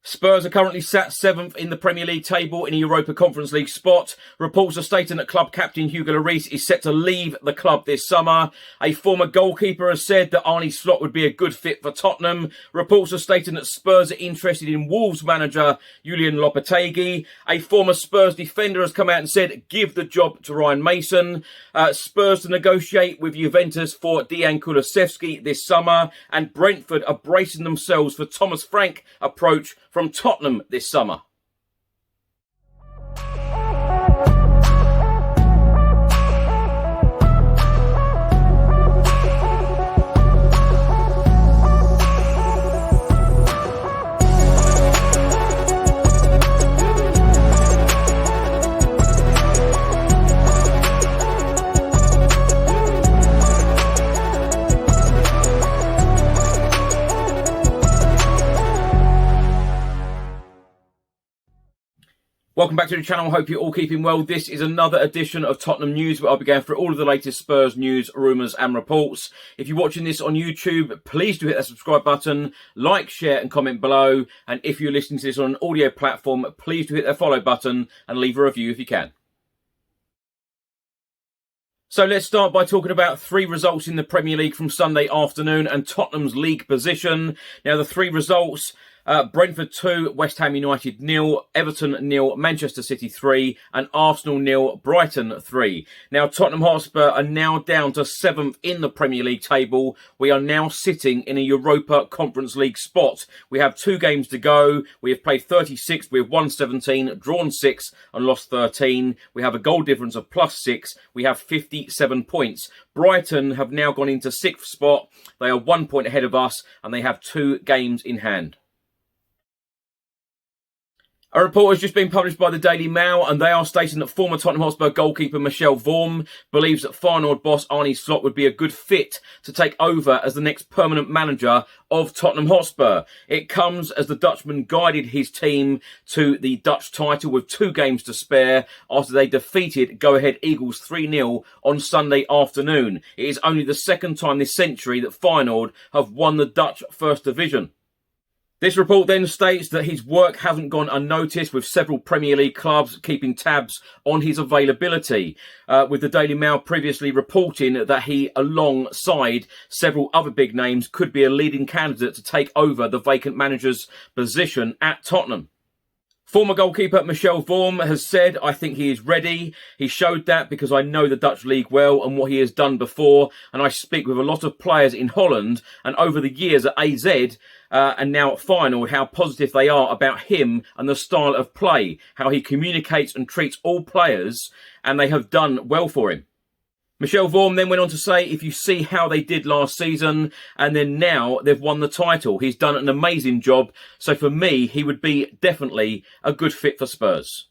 Spurs are currently sat 7th in the Premier League table in a Europa Conference League spot. Reports are stating that club captain Hugo Lloris is set to leave the club this summer. A former goalkeeper has said that Arne Slot would be a good fit for Tottenham. Reports are stating that Spurs are interested in Wolves manager Julian Lopetegui. A former Spurs defender has come out and said, give the job to Ryan Mason. Spurs to negotiate with Juventus for Dejan Kulusevski this summer. And Brentford are bracing themselves for Thomas Frank approach from Tottenham this summer. Welcome back to the channel. Hope you're all keeping well. This is another edition of Tottenham News, where I'll be going through all of the latest Spurs news, rumours and reports. If you're watching this on YouTube, please do hit that subscribe button, like, share and comment below. And if you're listening to this on an audio platform, please do hit that follow button and leave a review if you can. So let's start by talking about three results in the Premier League from Sunday afternoon and Tottenham's league position. Now, the three results: Brentford 2, West Ham United 0, Everton 0, Manchester City 3 and Arsenal 0, Brighton 3. Now Tottenham Hotspur are now down to 7th in the Premier League table. We are now sitting in a Europa Conference League spot. We have 2 games to go. We have played 36, we have won 17, drawn 6 and lost 13. We have a goal difference of +6. We have 57 points. Brighton have now gone into 6th spot. They are 1 point ahead of us and they have 2 games in hand. A report has just been published by the Daily Mail and they are stating that former Tottenham Hotspur goalkeeper Michel Vorm believes that Feyenoord boss Arne Slot would be a good fit to take over as the next permanent manager of Tottenham Hotspur. It comes as the Dutchman guided his team to the Dutch title with 2 games to spare after they defeated Go-Ahead Eagles 3-0 on Sunday afternoon. It is only the second time this century that Feyenoord have won the Dutch First Division. This report then states that his work hasn't gone unnoticed, with several Premier League clubs keeping tabs on his availability, with the Daily Mail previously reporting that he, alongside several other big names, could be a leading candidate to take over the vacant manager's position at Tottenham. Former goalkeeper Michel Vorm has said, I think he is ready. He showed that because I know the Dutch league well and what he has done before. And I speak with a lot of players in Holland and over the years at AZ and now at Feyenoord, how positive they are about him and the style of play, how he communicates and treats all players, and they have done well for him. Michel Vorm then went on to say, if you see how they did last season and then now they've won the title, he's done an amazing job. So for me, he would be definitely a good fit for Spurs.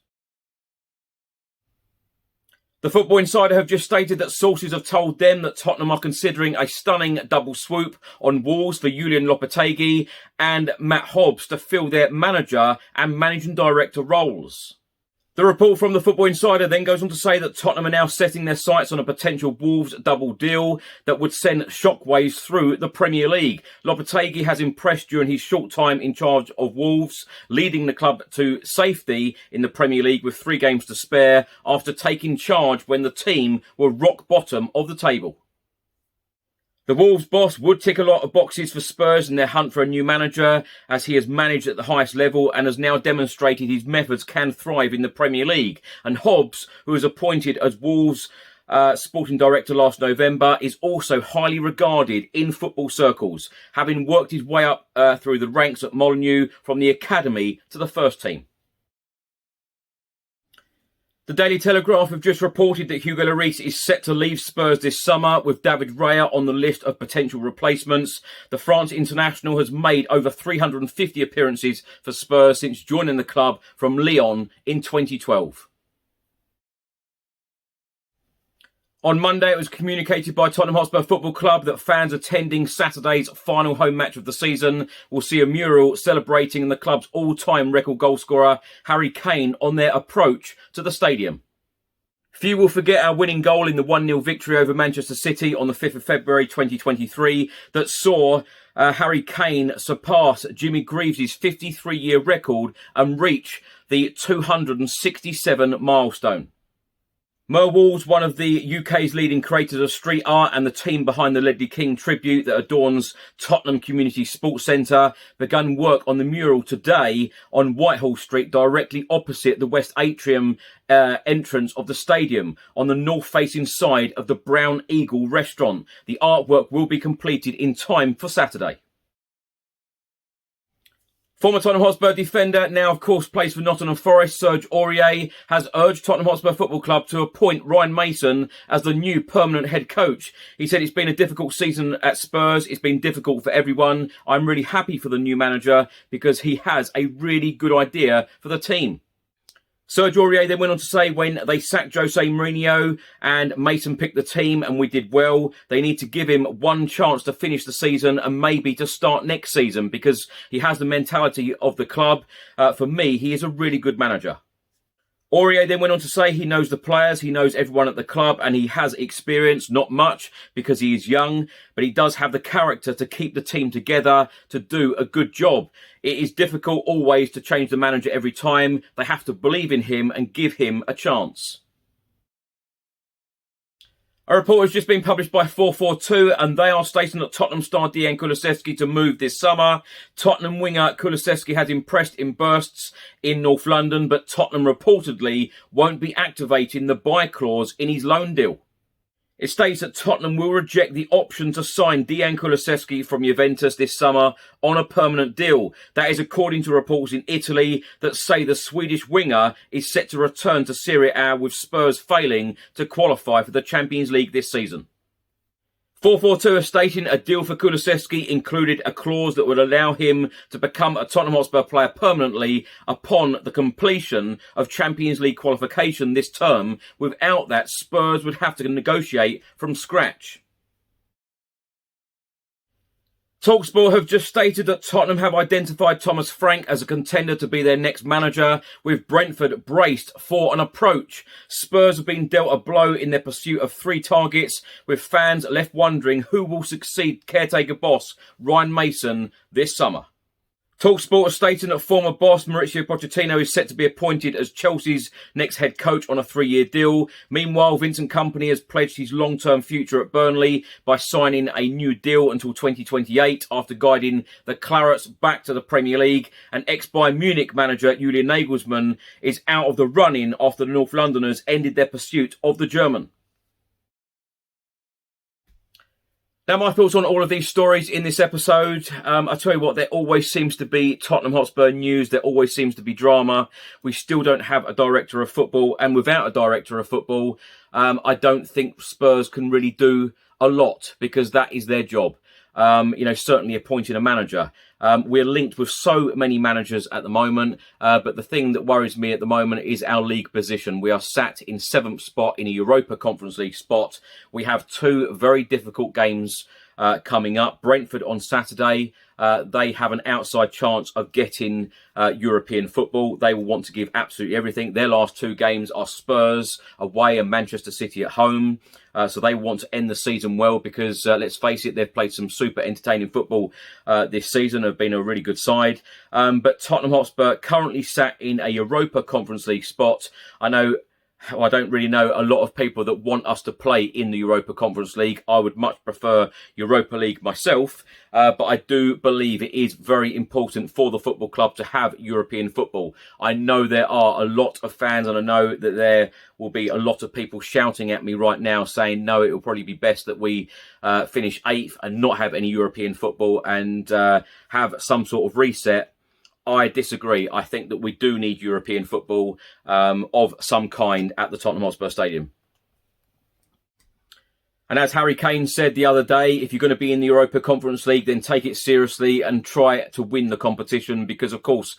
The Football Insider have just stated that sources have told them that Tottenham are considering a stunning double swoop on Wolves for Julian Lopetegui and Matt Hobbs to fill their manager and managing director roles. The report from the Football Insider then goes on to say that Tottenham are now setting their sights on a potential Wolves double deal that would send shockwaves through the Premier League. Lopetegui has impressed during his short time in charge of Wolves, leading the club to safety in the Premier League with 3 games to spare after taking charge when the team were rock bottom of the table. The Wolves boss would tick a lot of boxes for Spurs in their hunt for a new manager, as he has managed at the highest level and has now demonstrated his methods can thrive in the Premier League. And Hobbs, who was appointed as Wolves' sporting director last November, is also highly regarded in football circles, having worked his way up through the ranks at Molineux from the academy to the first team. The Daily Telegraph have just reported that Hugo Lloris is set to leave Spurs this summer, with David Raya on the list of potential replacements. The France international has made over 350 appearances for Spurs since joining the club from Lyon in 2012. On Monday, it was communicated by Tottenham Hotspur Football Club that fans attending Saturday's final home match of the season will see a mural celebrating the club's all-time record goalscorer, Harry Kane, on their approach to the stadium. Few will forget our winning goal in the 1-0 victory over Manchester City on the 5th of February 2023 that saw Harry Kane surpass Jimmy Greaves' 53-year record and reach the 267 milestone. Millwall's one of the UK's leading creators of street art and the team behind the Ledley King tribute that adorns Tottenham Community Sports Centre began work on the mural today on Whitehall Street, directly opposite the West Atrium entrance of the stadium, on the north-facing side of the Brown Eagle restaurant. The artwork will be completed in time for Saturday. Former Tottenham Hotspur defender, now of course plays for Nottingham Forest, Serge Aurier, has urged Tottenham Hotspur Football Club to appoint Ryan Mason as the new permanent head coach. He said it's been a difficult season at Spurs. It's been difficult for everyone. I'm really happy for the new manager because he has a really good idea for the team. Serge Aurier then went on to say when they sacked Jose Mourinho and Mason picked the team and we did well, they need to give him one chance to finish the season and maybe to start next season because he has the mentality of the club. For me, he is a really good manager. Aurier then went on to say he knows the players, he knows everyone at the club, and he has experience, not much because he is young, but he does have the character to keep the team together, to do a good job. It is difficult always to change the manager every time. They have to believe in him and give him a chance. A report has just been published by 442 and they are stating that Tottenham star Dejan Kulusevski to move this summer. Tottenham winger Kulusevski has impressed in bursts in North London, but Tottenham reportedly won't be activating the buy clause in his loan deal. It states that Tottenham will reject the option to sign Dejan Kulusevski from Juventus this summer on a permanent deal. That is according to reports in Italy that say the Swedish winger is set to return to Serie A with Spurs failing to qualify for the Champions League this season. 442 is stating a deal for Kulusevski included a clause that would allow him to become a Tottenham Hotspur player permanently upon the completion of Champions League qualification this term. Without that, Spurs would have to negotiate from scratch. TalkSport have just stated that Tottenham have identified Thomas Frank as a contender to be their next manager, with Brentford braced for an approach. Spurs have been dealt a blow in their pursuit of 3 targets, with fans left wondering who will succeed caretaker boss Ryan Mason this summer. TalkSport is stating that former boss Mauricio Pochettino is set to be appointed as Chelsea's next head coach on a 3-year deal. Meanwhile, Vincent Kompany has pledged his long-term future at Burnley by signing a new deal until 2028 after guiding the Clarets back to the Premier League. And ex-Bayern Munich manager Julian Nagelsmann is out of the running after the North Londoners ended their pursuit of the German. Now, my thoughts on all of these stories in this episode. I tell you what, there always seems to be Tottenham Hotspur news. There always seems to be drama. We still don't have a director of football. And without a director of football, I don't think Spurs can really do a lot because that is their job. Certainly appointing a manager. We're linked with so many managers at the moment, but the thing that worries me at the moment is our league position. We are sat in 7th spot in a Europa Conference League spot. We have 2 very difficult games coming up. Brentford on Saturday. They have an outside chance of getting European football. They will want to give absolutely everything. Their last 2 games are Spurs away and Manchester City at home. So they want to end the season well because, let's face it, they've played some super entertaining football this season, have been a really good side. But Tottenham Hotspur currently sat in a Europa Conference League spot. I don't really know a lot of people that want us to play in the Europa Conference League. I would much prefer Europa League myself, but I do believe it is very important for the football club to have European football. I know there are a lot of fans and I know that there will be a lot of people shouting at me right now saying, no, it will probably be best that we finish 8th and not have any European football and have some sort of reset. I disagree. I think that we do need European football of some kind at the Tottenham Hotspur Stadium. And as Harry Kane said the other day, if you're going to be in the Europa Conference League, then take it seriously and try to win the competition because, of course,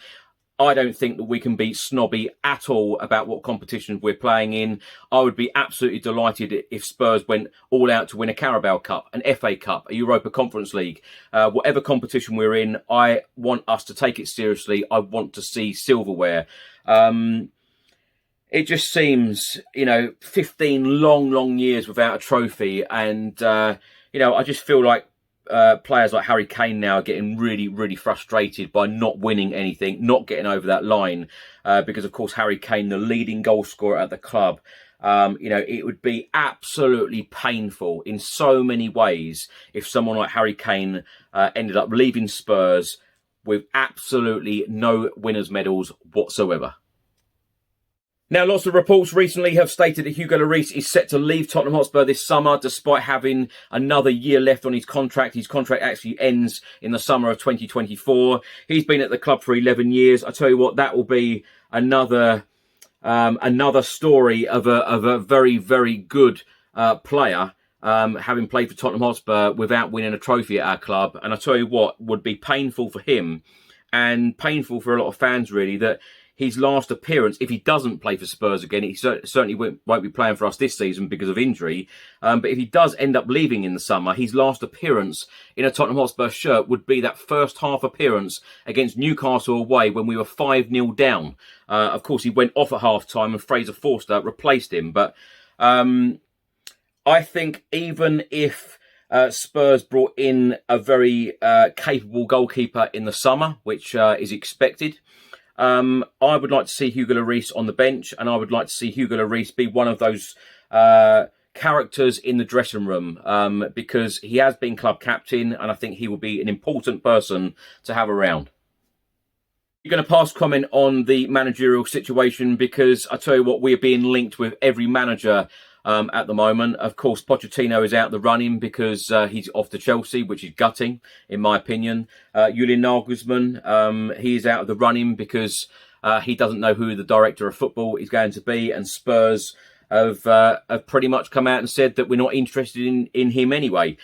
I don't think that we can be snobby at all about what competitions we're playing in. I would be absolutely delighted if Spurs went all out to win a Carabao Cup, an FA Cup, a Europa Conference League. Whatever competition we're in, I want us to take it seriously. I want to see silverware. It just seems, 15 long years without a trophy. And, I just feel like players like Harry Kane now are getting really, really frustrated by not winning anything, not getting over that line, because, of course, Harry Kane, the leading goal scorer at the club, it would be absolutely painful in so many ways if someone like Harry Kane ended up leaving Spurs with absolutely no winners' medals whatsoever. Now, lots of reports recently have stated that Hugo Lloris is set to leave Tottenham Hotspur this summer, despite having another year left on his contract. His contract actually ends in the summer of 2024. He's been at the club for 11 years. I tell you what, that will be another story of a very, very good player, having played for Tottenham Hotspur without winning a trophy at our club. And I tell you what, would be painful for him and painful for a lot of fans, really, that his last appearance, if he doesn't play for Spurs again, he certainly won't be playing for us this season because of injury. But if he does end up leaving in the summer, his last appearance in a Tottenham Hotspur shirt would be that first half appearance against Newcastle away when we were 5-0 down. Of course, he went off at half-time and Fraser Forster replaced him. But I think even if Spurs brought in a very capable goalkeeper in the summer, which is expected, I would like to see Hugo Lloris on the bench, and I would like to see Hugo Lloris be one of those characters in the dressing room, because he has been club captain, and I think he will be an important person to have around. You're going to pass comment on the managerial situation, because I tell you what, we are being linked with every manager at the moment. Of course, Pochettino is out the running because he's off to Chelsea, which is gutting, in my opinion. Julian Nagelsmann, he is out of the running because he doesn't know who the director of football is going to be, and Spurs have pretty much come out and said that we're not interested in him anyway.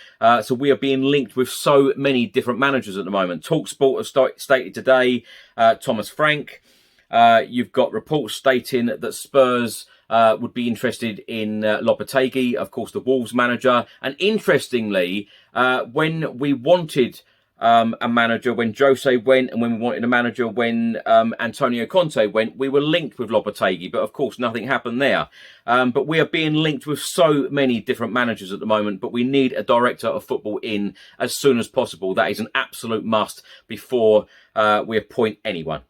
So we are being linked with so many different managers at the moment. TalkSport have stated today, Thomas Frank. You've got reports stating that Spurs would be interested in Lopetegui, of course, the Wolves manager. And interestingly, when we wanted a manager, when Jose went, and when we wanted a manager when Antonio Conte went, we were linked with Lopetegui. But of course, nothing happened there. But we are being linked with so many different managers at the moment. But we need a director of football in as soon as possible. That is an absolute must before we appoint anyone.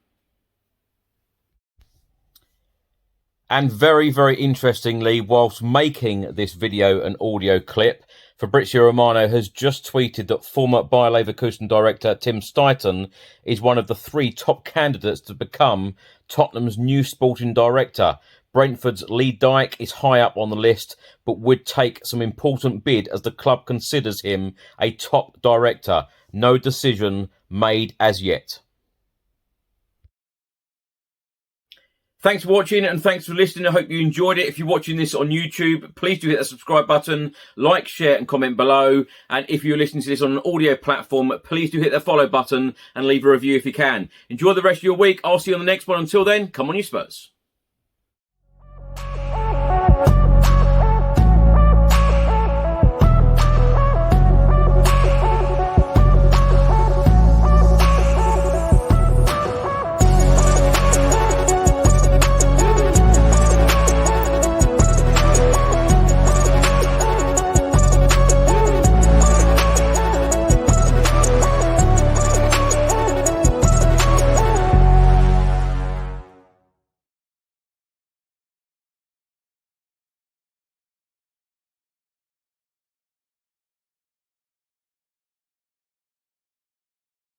And very, very interestingly, whilst making this video and audio clip, Fabrizio Romano has just tweeted that former Bayer Leverkusen director Tim Steidten is one of the 3 top candidates to become Tottenham's new sporting director. Brentford's Lee Dyke is high up on the list, but would take some important bid as the club considers him a top director. No decision made as yet. Thanks for watching and thanks for listening. I hope you enjoyed it. If you're watching this on YouTube, please do hit the subscribe button, like, share and comment below. And if you're listening to this on an audio platform, please do hit the follow button and leave a review if you can. Enjoy the rest of your week. I'll see you on the next one. Until then, come on you Spurs.